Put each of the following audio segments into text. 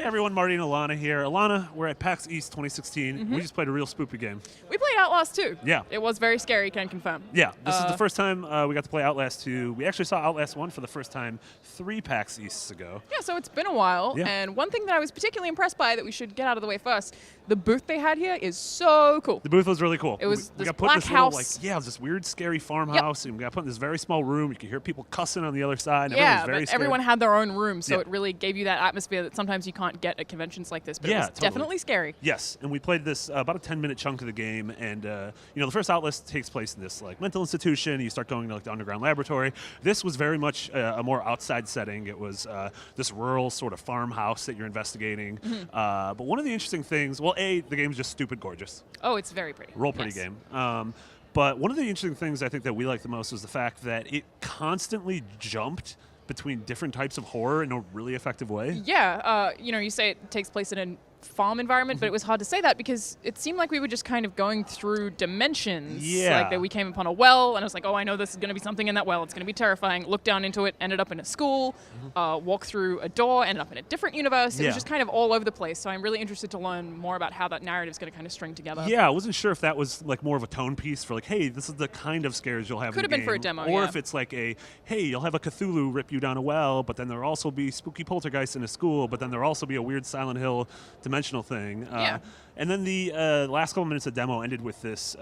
everyone, Marty and Alanah here. Alanah, we're at PAX East 2016. We just played a real spooky game. We played Outlast 2. Yeah. It was very scary, can confirm. Yeah, this is the first time we got to play Outlast 2. We actually saw Outlast 1 for the first time 3 PAX Easts ago. Yeah, so it's been a while. Yeah. And one thing that I was particularly impressed by that we should get out of the way first, the booth they had here is so cool. The booth was really cool. It was we this got put in black this little, house. it was this weird, scary farmhouse, and we got put in this very small room. You could hear people cussing on the other side. And Yeah, very but scared. everyone had their own room, so Yeah. it really gave you that atmosphere that sometimes you can't get at conventions like this. But Yeah, it was totally. definitely scary. Yes, and we played this about a 10-minute chunk of the game, and the first Outlast takes place in this mental institution. You start going to the underground laboratory. This was very much a more outside setting. It was this rural sort of farmhouse that you're investigating. But one of the interesting things, well, the game's just stupid gorgeous. Oh, it's very pretty. Real pretty Yes. game. But one of the interesting things I think that we liked the most was the fact that it constantly jumped between different types of horror in a really effective way. Yeah, you say it takes place in a farm environment, but it was hard to say that because it seemed like we were just kind of going through dimensions. Yeah. Like that we came upon a well, and I was like, oh, I know this is going to be something in that well. It's going to be terrifying. Looked down into it, ended up in a school, walked through a door, ended up in a different universe. It Yeah. was just kind of all over the place. So I'm really interested to learn more about how that narrative is going to kind of string together. Yeah, I wasn't sure if that was more of a tone piece for hey, this is the kind of scares you'll have Could in have the been for a game. demo, Or yeah. if it's hey, you'll have a Cthulhu rip you down a well, but then there'll also be spooky poltergeists in a school, but then there'll also be a weird Silent Hill dimensional thing. Yeah. And then the last couple minutes of demo ended with this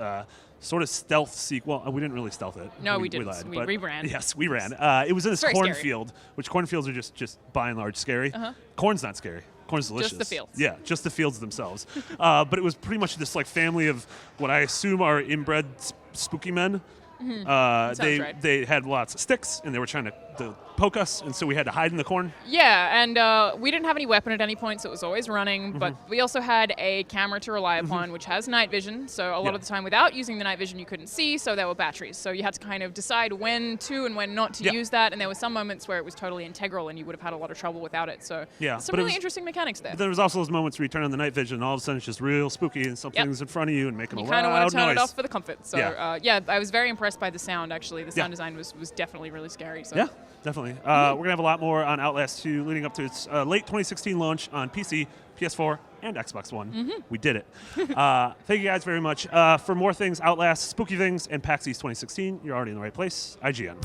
sort of stealth sequel. We didn't really stealth it. No, we didn't. lied, We but ran. Yes, we ran. It was in this very scary. cornfield, which cornfields are just by and large scary. Corn's not scary. Corn's delicious. the fields. Yeah, just the fields themselves. But it was pretty much this family of what I assume are inbred spooky men. Sounds right. They had lots of sticks, and they were trying to poke us, and so we had to hide in the corn. Yeah, and we didn't have any weapon at any point, so it was always running. But we also had a camera to rely upon, which has night vision. So a lot of the time, without using the night vision, you couldn't see. So there were batteries. So you had to kind of decide when to and when not to Yeah. use that. And there were some moments where it was totally integral, and you would have had a lot of trouble without it. So Yeah, some but it really was- interesting mechanics there. But there was also those moments where you turn on the night vision, and all of a sudden it's just real spooky, and something's in front of you and making You a kind of loud want to turn noise. it off for the comfort. So Yeah. I was very impressed by the sound. Actually, the sound Yeah. design was definitely really scary. So. Yeah, definitely. We're going to have a lot more on Outlast 2 leading up to its late 2016 launch on PC, PS4, and Xbox One. We did it. Thank you guys very much. For more things, Outlast, spooky things, and PAX East 2016, you're already in the right place. IGN.